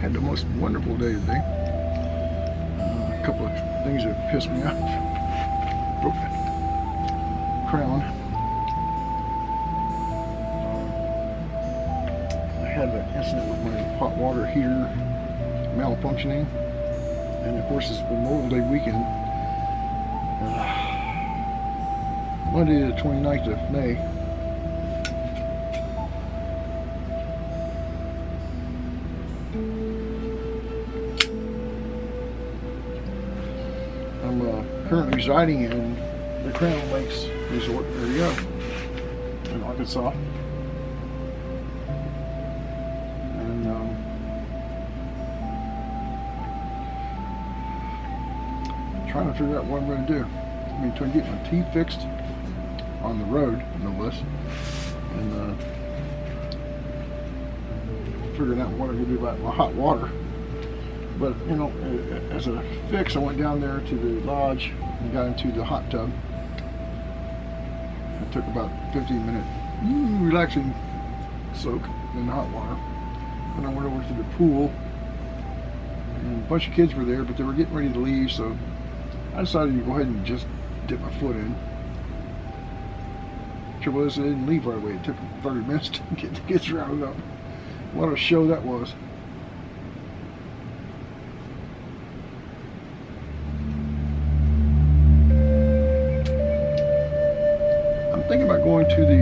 had the most wonderful day today. A couple of things that pissed me off. Broke the crown. I had an incident with my hot water heater malfunctioning, and of course it's Memorial Day weekend. Monday the 29th of May. I'm currently residing in the Crown Lakes Resort area in Arkansas. And trying to figure out what I'm going to do. I mean, trying to get my teeth fixed on the road, no less, and figuring out what I'm going to do about my hot water. But, you know, as a fix, I went down there to the lodge and got into the hot tub. It took about 15-minute relaxing soak in the hot water. Then I went over to the pool, and a bunch of kids were there, but they were getting ready to leave, so I decided to go ahead and just dip my foot in. Trouble is, they didn't leave right away. It took 30 minutes to get the kids rounded up. What a show that was. I'm thinking about going to the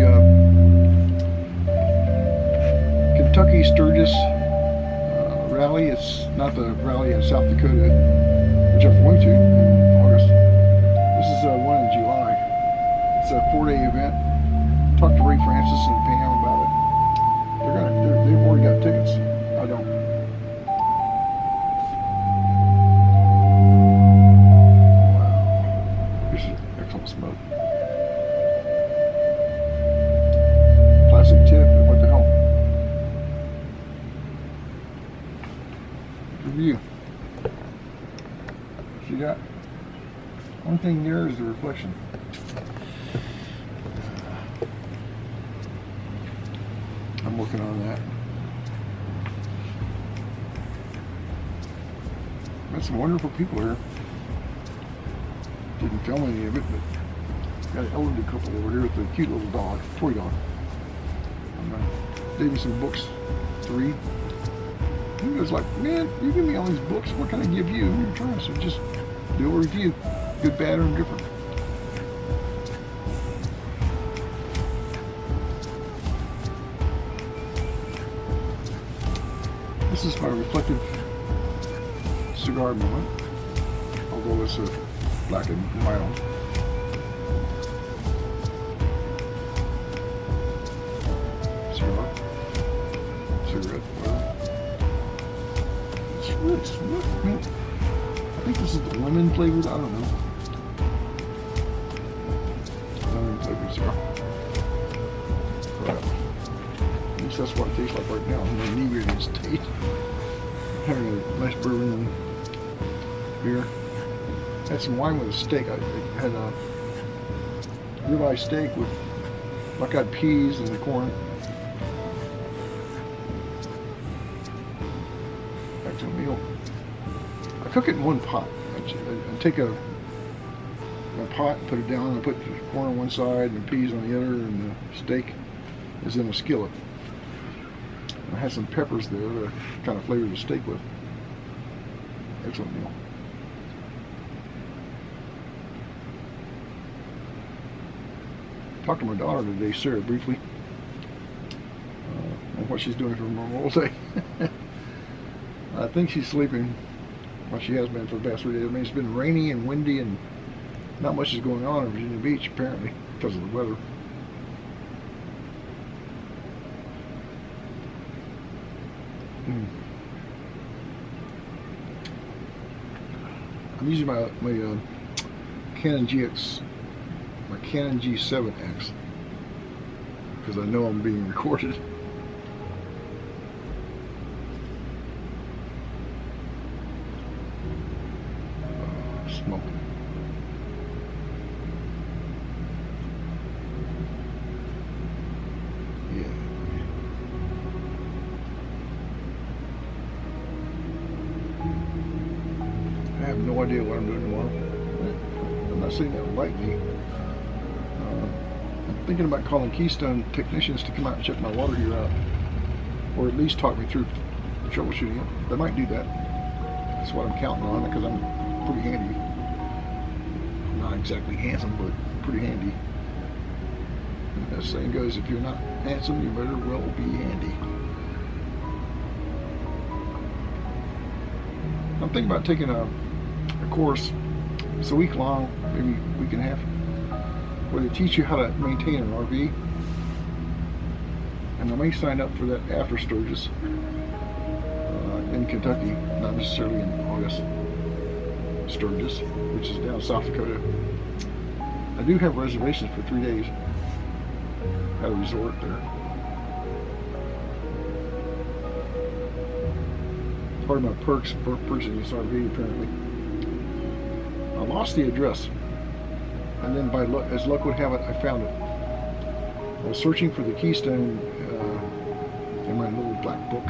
Kentucky Sturgis rally. It's not the rally in South Dakota, which I'm going to in August. This is one in July. It's a 4-day event. Talked to Ray Francis and Pam about it. They've already got tickets. I don't. Wow. This is excellent smoke. Plastic tip. What the hell? Good view. See that? One thing there is the reflection. I'm working on that. Got some wonderful people here. Didn't film any of it, but got an elderly couple over here with a cute little dog, toy dog. Gave me some books to read. He was like, "Man, you give me all these books. What can I give you?" And you're trying, so just do a review, good, bad, or indifferent. This is my reflective cigar moment, although it's a black and mild. Cigar, cigarette, whatever. It's really smooth. I mean, I think this is the lemon flavored. I don't know. Lemon flavored cigar. Right. At least that's what it tastes like right now. No inebriated taste. Having a nice bourbon and beer. Had some wine with a steak. I had a ribeye steak with buckeye peas and the corn. Excellent meal. I cook it in one pot. I take a pot, put it down, and put the corn on one side and the peas on the other, and the steak is in a skillet. I had some peppers there to kind of flavor the steak with. Excellent meal. Talked to my daughter today, Sarah, briefly, on what she's doing for Memorial Day. I think she's sleeping. Well, she has been for the past 3 days. I mean, it's been rainy and windy, and not much is going on in Virginia Beach, apparently, because of the weather. I'm using my Canon GX, my Canon G7X, because I know I'm being recorded. Smoking. Yeah. no idea what I'm doing tomorrow. I'm not saying that lightly. I'm thinking about calling Keystone technicians to come out and check my water heater out, or at least talk me through troubleshooting it. They might do that. That's what I'm counting on, because I'm pretty handy. Not exactly handsome, but pretty handy. And that saying goes, if you're not handsome, you better well be handy. I'm thinking about taking a course. It's a week long, maybe a week and a half, where they teach you how to maintain an RV. And I may sign up for that after Sturgis in Kentucky, not necessarily in August. Sturgis, which is down South Dakota. I do have reservations for 3 days at a resort there. Part of my perks for purchasing this RV, apparently. I lost the address, and then by luck, as luck would have it, I found it. I was searching for the Keystone in my little black book,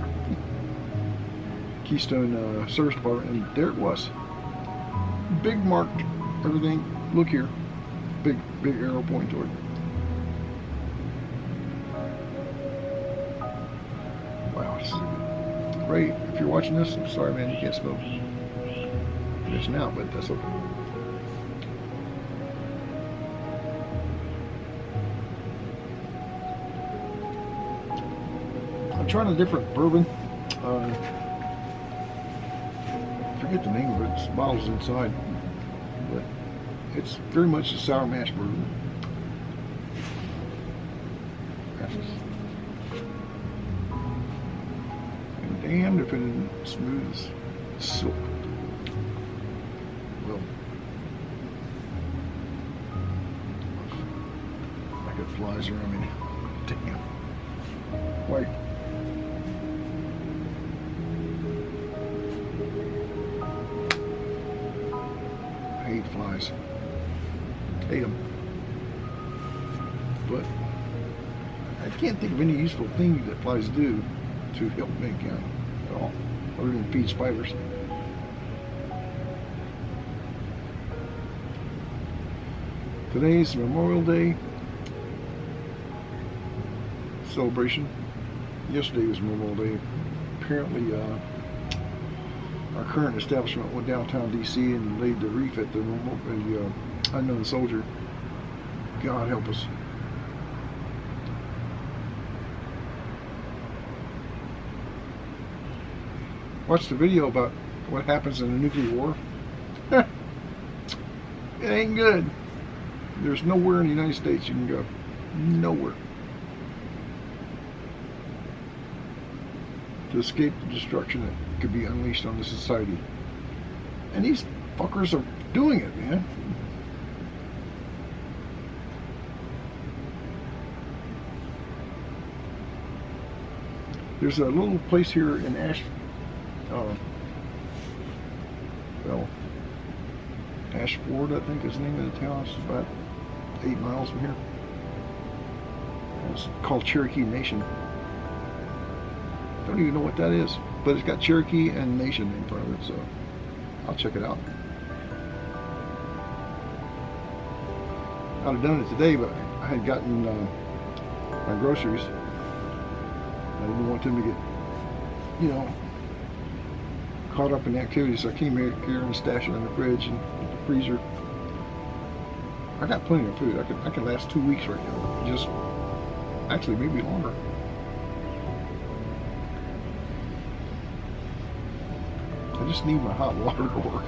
Keystone Service Department, and there it was. Big marked everything. Look here, big arrow pointing toward it. Wow, this is good. Ray, if you're watching this, I'm sorry, man, you can't smoke. It's now, but that's okay. I'm trying a different bourbon. Forget the name of it. It's bottles inside, but it's very much a sour mash bourbon. And damned if it isn't smooth as silk. Well, I got flies around me. Damn. White. I hate flies. Hate them. But I can't think of any useful thing that flies do to help me at all, other than feed spiders. Today's Memorial Day celebration. Yesterday was Memorial Day. Apparently, our current establishment went downtown D.C. and laid the wreath at the unknown soldier. God help us. Watch the video about what happens in a nuclear war. It ain't good. There's nowhere in the United States you can go. Nowhere. To escape the destruction that could be unleashed on the society. And these fuckers are doing it, man. There's a little place here in Ashford, I think is the name of the town. It's about 8 miles from here. It's called Cherokee Nation. Don't even know what that is, but it's got Cherokee and Nation in front of it, so I'll check it out. I'd have done it today, but I had gotten my groceries. I didn't want them to get, caught up in the activity, so I came here and stashed it in the fridge and the freezer. I got plenty of food. I can last 2 weeks right now. Just actually maybe longer. I just need my hot water to work.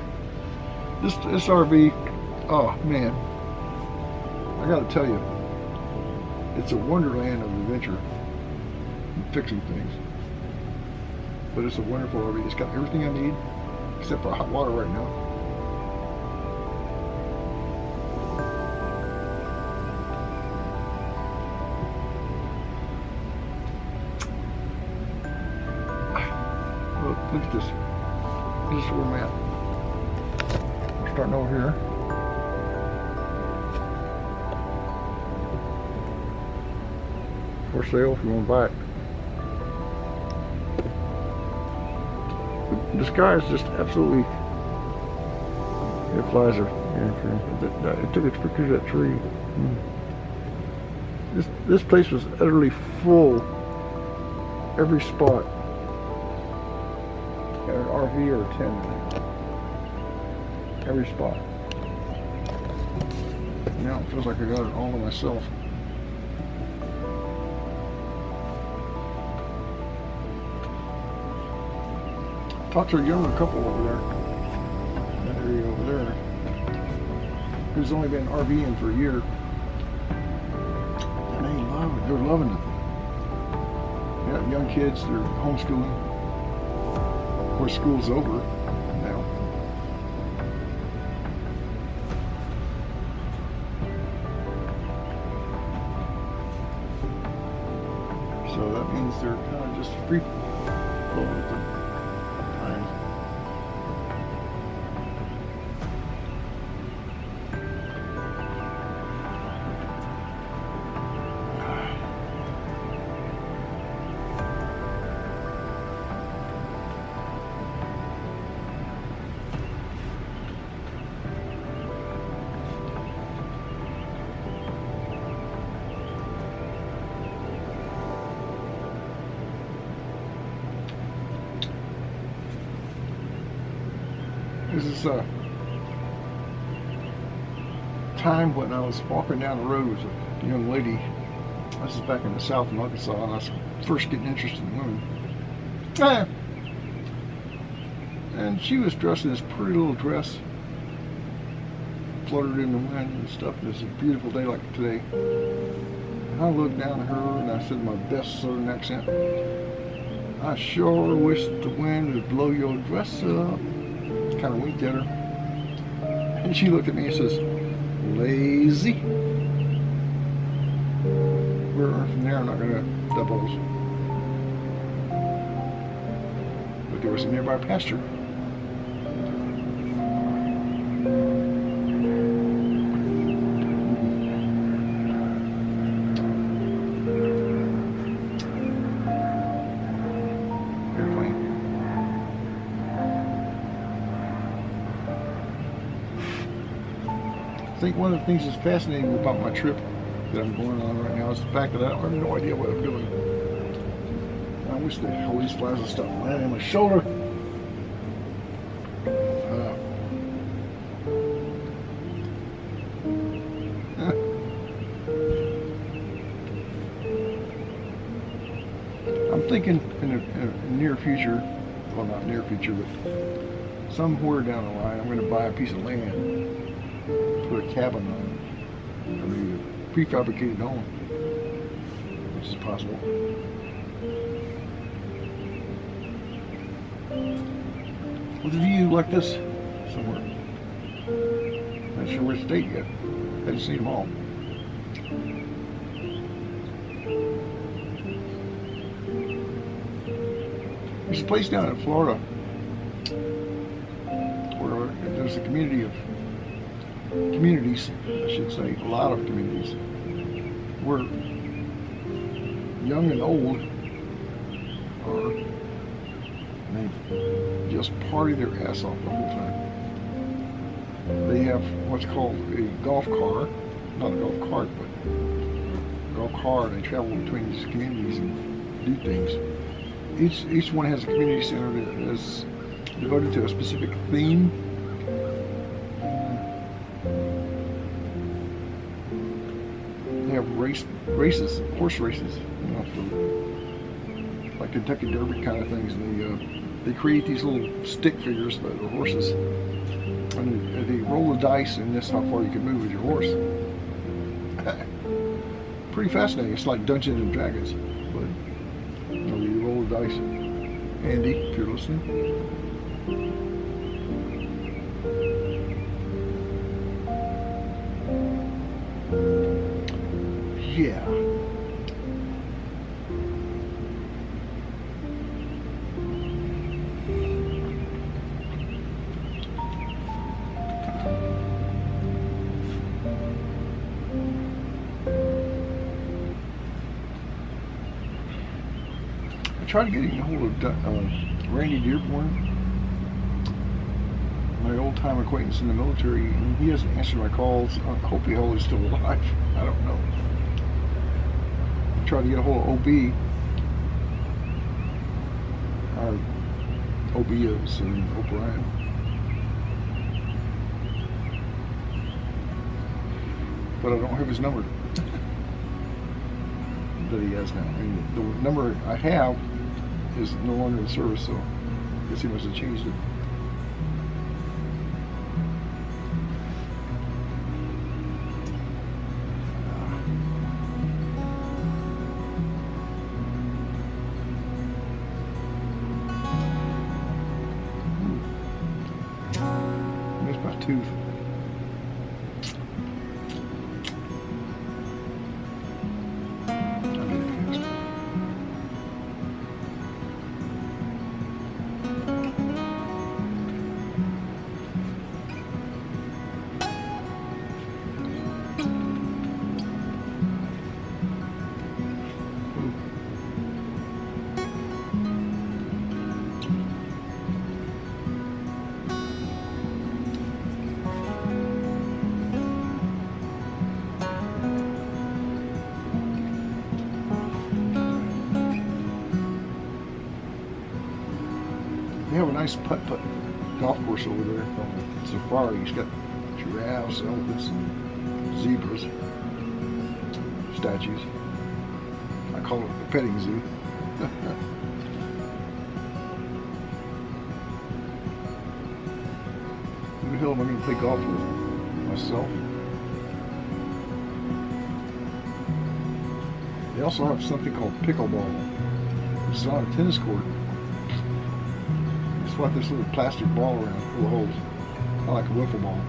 This RV, oh man, I gotta tell you, it's a wonderland of adventure and fixing things. But it's a wonderful RV. It's got everything I need except for hot water right now. Look at this. This is where I'm at. We're starting over here. For sale if you want to buy it. The sky is just absolutely The flies are. It took a picture of that tree. This place was utterly full. Every spot. Got an RV or a tent. Every spot. Now it feels like I got it all to myself. Talked to a younger couple over there. That area over there. Who's only been RVing for a year. And they love it. They're loving it. They got young kids. They're homeschooling. Of course, school's over now. So that means they're kind of just free flowing with them. This is a time when I was walking down the road with a young lady. This is back in the South in Arkansas, and I was first getting interested in women. And she was dressed in this pretty little dress, fluttered in the wind and stuff. It was a beautiful day like today. And I looked down at her and I said in my best southern accent, "I sure wish the wind would blow your dress up." Kind of winked at her, and she looked at me and says, "Lazy." We're from there. I'm not going to divulge, but there was a nearby pasture. I think one of the things that's fascinating about my trip that I'm going on right now is the fact that I have no idea what I'm doing. I wish that all these flies would stop landing on my shoulder. I'm thinking in the near future, well, not near future, but somewhere down the line, I'm going to buy a piece of land, put a cabin on it, or maybe a prefabricated home, which is possible. With a view like this somewhere. Not sure which state yet. I just need them all. There's a place down in Florida where there's a community of communities, I should say, a lot of communities, where young and old are, they just party their ass off the whole time. They have what's called a golf car, not a golf cart, but a golf car, and they travel between these communities and do things. Each one has a community center that is devoted to a specific theme. They have races, horse races, you know, for like Kentucky Derby kind of things. And they create these little stick figures that are horses, and they roll the dice, and that's how far you can move with your horse. Pretty fascinating. It's like Dungeons and Dragons, but you know, you roll the dice. Andy, if you're listening. Yeah. I tried getting a hold of Randy Dearborn. I my old-time acquaintance in the military, and he hasn't answered my calls. I hope he is still alive. I don't know. I tried to get a hold of OB. Our OB is in O'Brien. But I don't have his number that he has now. I mean, the number I have is no longer in service, so I guess he must have changed it. Missed my tooth. They have a nice putt-putt golf course over there on the safari. It's got giraffes, elephants, and zebras, statues. I call it the petting zoo. Who the hell am I going to play golf with? Myself? They also have something called pickleball. It's on a tennis court. Like this little plastic ball around full of holes. I like a wiffle ball.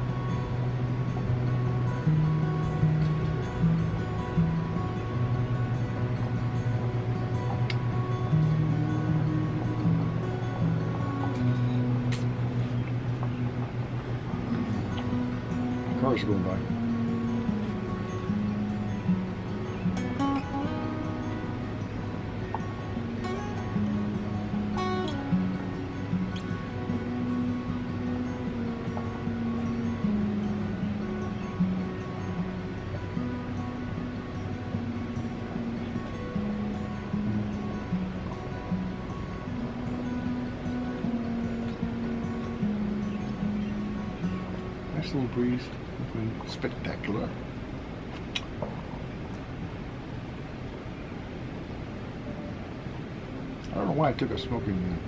Cars are going by. Nice little breeze, nothing spectacular. I don't know why I took a smoking unit.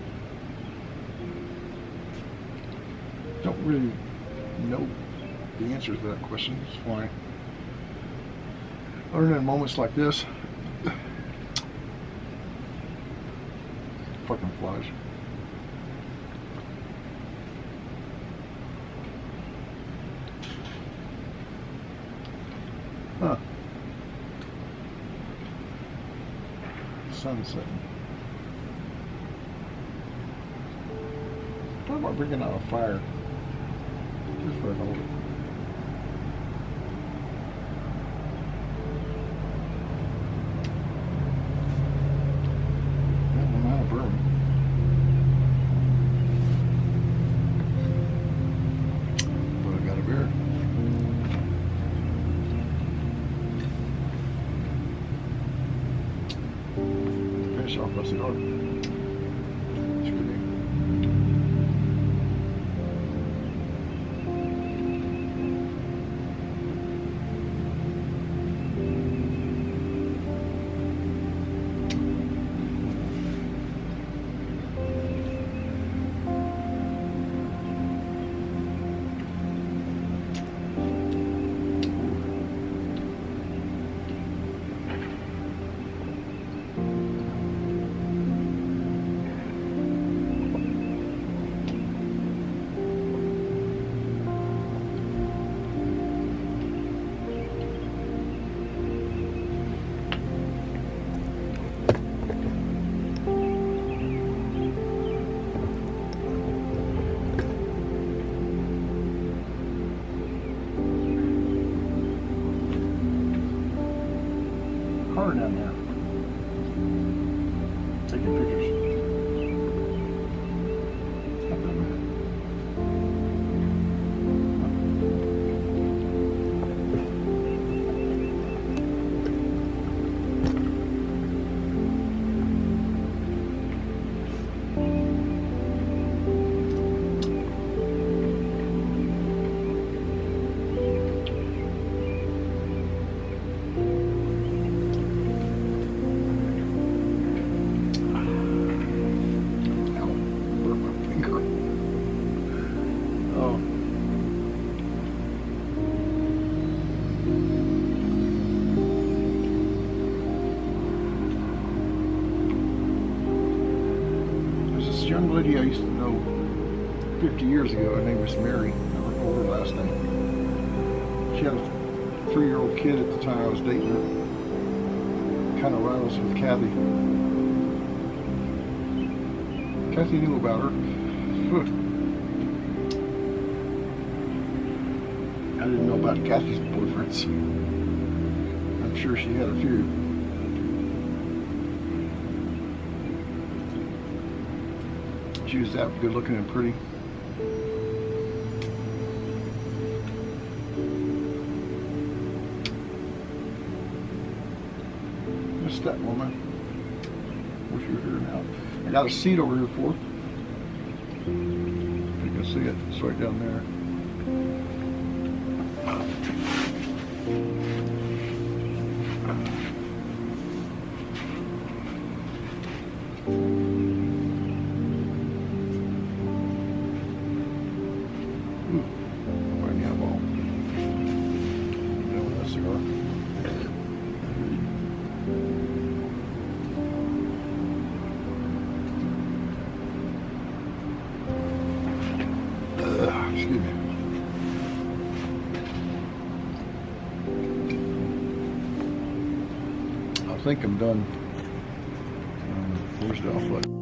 Don't really know the answer to that question. It's fine. Other than moments like this, fucking flies. Huh. Sun's setting. What about bringing out a fire? Just for a hold it. I'm out of bourbon. But I got a beer. Finish off my cigar. It's good. Car down there. Taking pictures. Not that bad. young lady I used to know 50 years ago. Her name was Mary. I never know her last name. She had a 3-year-old kid at the time I was dating her. Kind of rivals with Kathy. Kathy knew about her. I didn't know about Kathy's boyfriends. I'm sure she had a few. She was that good looking and pretty. Missed that woman. Wish you were here now. I got a seat over here for her. You can see it. It's right down there. Right now, well, that cigar. Excuse me. I think I'm done. Where's the outlet?